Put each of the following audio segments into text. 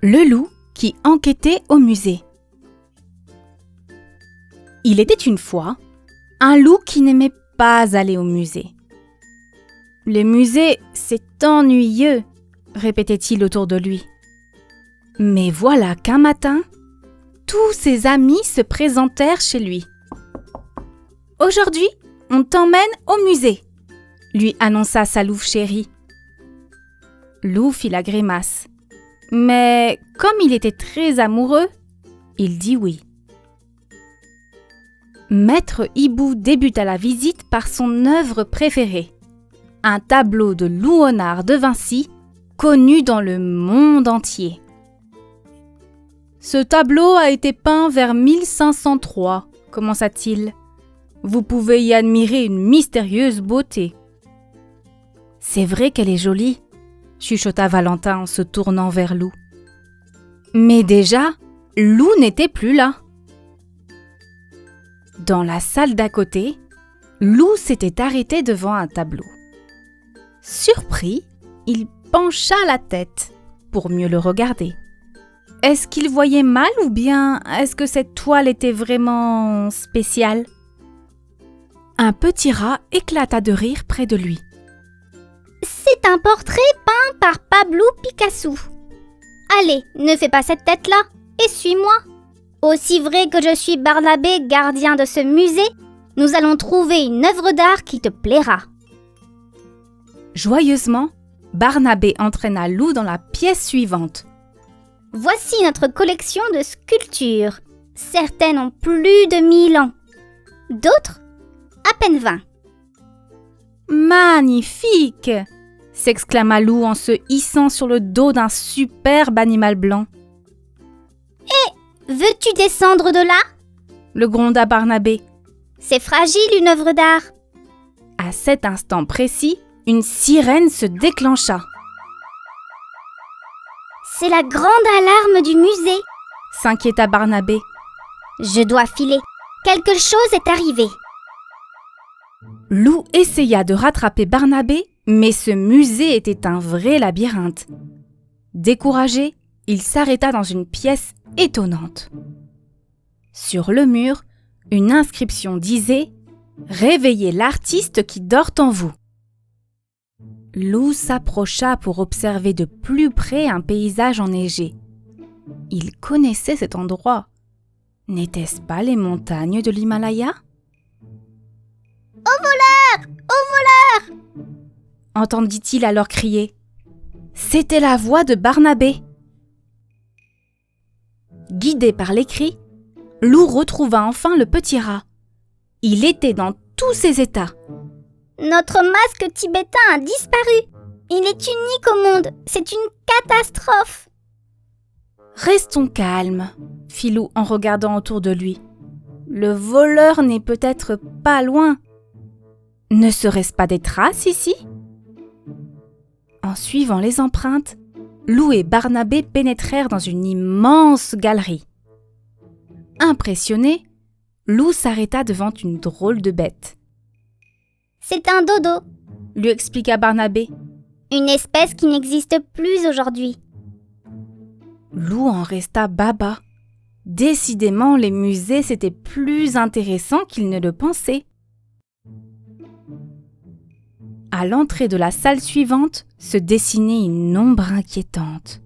Le loup qui enquêtait au musée. Il était une fois un loup qui n'aimait pas aller au musée. « Les musées, c'est ennuyeux », répétait-il autour de lui. Mais voilà qu'un matin, tous ses amis se présentèrent chez lui. « Aujourd'hui, on t'emmène au musée », lui annonça sa louve chérie. Loup fit la grimace. Mais comme il était très amoureux, il dit oui. Maître Hibou débuta la visite par son œuvre préférée, un tableau de Louonard de Vinci, connu dans le monde entier. Ce tableau a été peint vers 1503, commença-t-il. Vous pouvez y admirer une mystérieuse beauté. C'est vrai qu'elle est jolie, chuchota Valentin en se tournant vers Loup. Mais déjà, Loup n'était plus là. Dans la salle d'à côté, Loup s'était arrêté devant un tableau. Surpris, il pencha la tête pour mieux le regarder. Est-ce qu'il voyait mal ou bien est-ce que cette toile était vraiment spéciale ? Un petit rat éclata de rire près de lui. C'est un portrait peint par Pablo Picasso. Allez, ne fais pas cette tête-là et suis-moi. Aussi vrai que je suis Barnabé, gardien de ce musée, nous allons trouver une œuvre d'art qui te plaira. Joyeusement, Barnabé entraîna Loup dans la pièce suivante. Voici notre collection de sculptures. Certaines ont plus de 1000 ans. D'autres, à peine 20. Magnifique ! S'exclama Loup en se hissant sur le dos d'un superbe animal blanc. Veux-tu descendre de là ? Le gronda Barnabé. C'est fragile une œuvre d'art. À cet instant précis, une sirène se déclencha. C'est la grande alarme du musée. S'inquiéta Barnabé. Je dois filer. Quelque chose est arrivé. Loup essaya de rattraper Barnabé, mais ce musée était un vrai labyrinthe. Découragé, il s'arrêta dans une pièce étonnante. Sur le mur, une inscription disait « Réveillez l'artiste qui dort en vous ». Loup s'approcha pour observer de plus près un paysage enneigé. Il connaissait cet endroit. N'était-ce pas les montagnes de l'Himalaya ? Au voleur ! Au voleur ! Entendit-il alors crier. C'était la voix de Barnabé. Guidé par les cris, Loup retrouva enfin le petit rat. Il était dans tous ses états. Notre masque tibétain a disparu. Il est unique au monde. C'est une catastrophe. Restons calmes, fit Loup en regardant autour de lui. Le voleur n'est peut-être pas loin. Ne serait-ce pas des traces ici ? En suivant les empreintes, Loup et Barnabé pénétrèrent dans une immense galerie. Impressionné, Loup s'arrêta devant une drôle de bête. C'est un dodo, lui expliqua Barnabé. Une espèce qui n'existe plus aujourd'hui. Loup en resta baba. Décidément, les musées, c'était plus intéressant qu'il ne le pensait. À l'entrée de la salle suivante se dessinait une ombre inquiétante.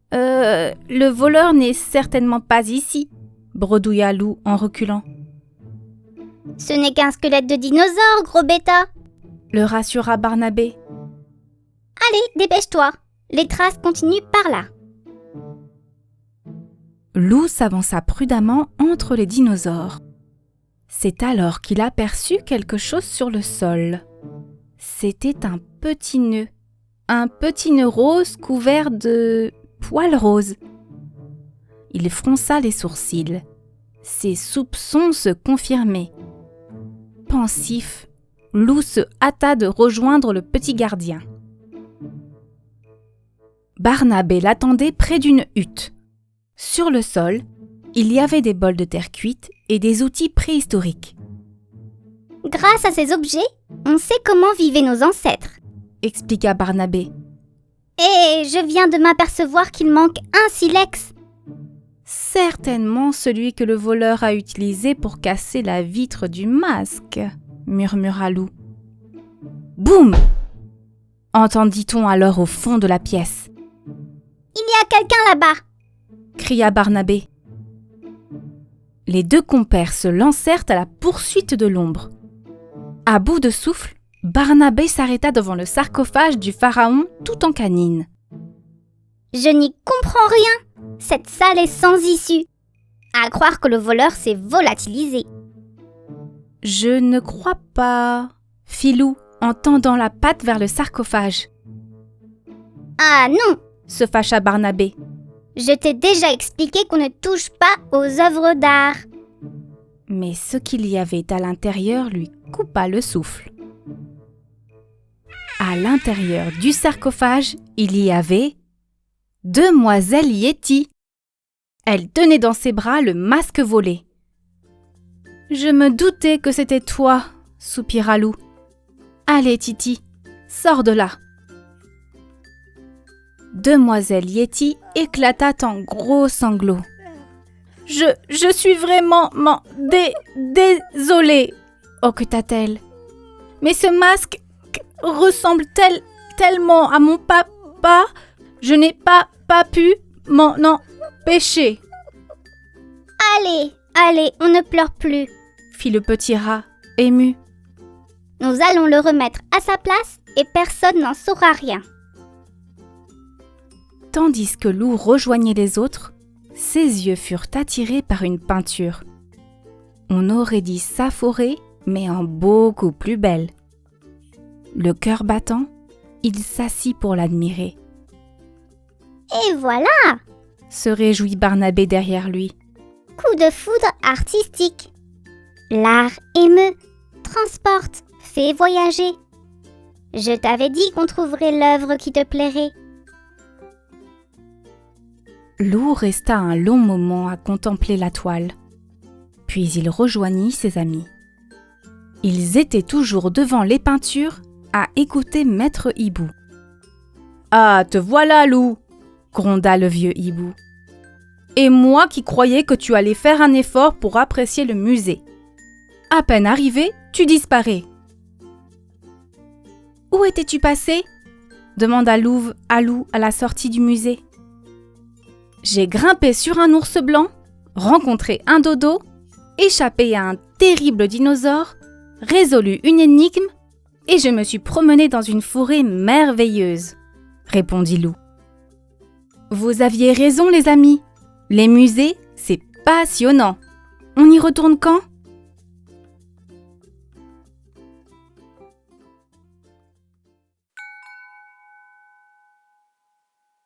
« Le voleur n'est certainement pas ici », bredouilla Loup en reculant. « Ce n'est qu'un squelette de dinosaure, gros bêta !» le rassura Barnabé. « Allez, dépêche-toi, les traces continuent par là. » Loup s'avança prudemment entre les dinosaures. C'est alors qu'il aperçut quelque chose sur le sol. C'était un petit nœud rose couvert de poils roses. Il fronça les sourcils. Ses soupçons se confirmaient. Pensif, Loup se hâta de rejoindre le petit gardien. Barnabé l'attendait près d'une hutte. Sur le sol, il y avait des bols de terre cuite et des outils préhistoriques. Grâce à ces objets, on sait comment vivaient nos ancêtres, expliqua Barnabé. Et Je viens de m'apercevoir qu'il manque un silex. Certainement celui que le voleur a utilisé pour casser la vitre du masque, murmura Lou. Boum! Entendit-on alors au fond de la pièce. Il y a quelqu'un là-bas, Cria Barnabé. Les deux compères se lancèrent à la poursuite de l'ombre. À bout de souffle, Barnabé s'arrêta devant le sarcophage du pharaon tout en canine. Je n'y comprends rien. Cette salle est sans issue. À croire que le voleur s'est volatilisé. Je ne crois pas, fit Lou en tendant la patte vers le sarcophage. Ah non, Se fâcha Barnabé. je t'ai déjà expliqué qu'on ne touche pas aux œuvres d'art. Mais ce qu'il y avait à l'intérieur lui coupa le souffle. À l'intérieur du sarcophage, il y avait Demoiselle Yeti. Elle tenait dans ses bras le masque volé. « Je me doutais que c'était toi, » soupira Lou. « Allez, Titi, sors de là. » Demoiselle Yeti éclata en gros sanglots. « Je suis vraiment désolée, hoqueta-t-elle. Mais ce masque ressemble tellement à mon papa, je n'ai pas pu m'en empêcher. » Allez, on ne pleure plus. Fit le petit rat, ému. Nous allons le remettre à sa place et personne n'en saura rien. Tandis que Lou rejoignait les autres, ses yeux furent attirés par une peinture. On aurait dit Sapphorée, mais en beaucoup plus belle. Le cœur battant, il s'assit pour l'admirer. Et voilà, Se réjouit Barnabé derrière lui. coup de foudre artistique. L'art émeut, transporte, fait voyager. Je t'avais dit qu'on trouverait l'œuvre qui te plairait. Lou resta un long moment à contempler la toile. Puis il rejoignit ses amis. Ils étaient toujours devant les peintures à écouter Maître Hibou. « Ah, te voilà, Lou !» gronda le vieux hibou. « Et moi qui croyais que tu allais faire un effort pour apprécier le musée. À peine arrivé, tu disparais. »« Où étais-tu passé ?» demanda Louve à Lou à la sortie du musée. « J'ai grimpé sur un ours blanc, rencontré un dodo, échappé à un terrible dinosaure, résolu une énigme et je me suis promené dans une forêt merveilleuse, » répondit Lou. « Vous aviez raison, les amis. Les musées, c'est passionnant. On y retourne quand ?